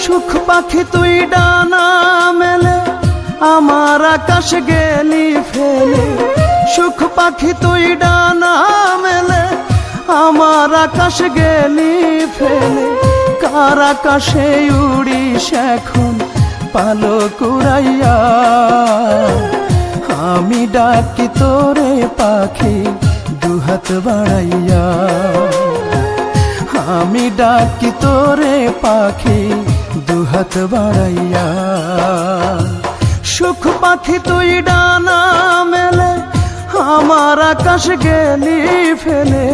সুখ পাখি তুই ডানা মেলে আমার আকাশ গেলি ফেলে, সুখ পাখি তুই ডানা মেলে আমার আকাশ গেলি ফেলে। কার আকাশে উড়িস এখন পালক উড়াইয়া, আমি ডাকি তোরে পাখি দুহাত বাড়াইয়া, আমি ডাকি তোরে পাখি দুহাত বাড়াইয়া। সুখ পাখি তুই ডানা মেলে আমার আকাশ গেলি ফেলে।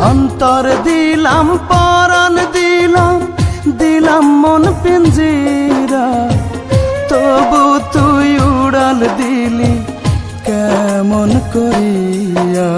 অন্তর দিলাম পরাণ দিলাম, দিলাম মন পিঞ্জিরা, তবু তুই উড়াল দিলি কেমন করিয়া।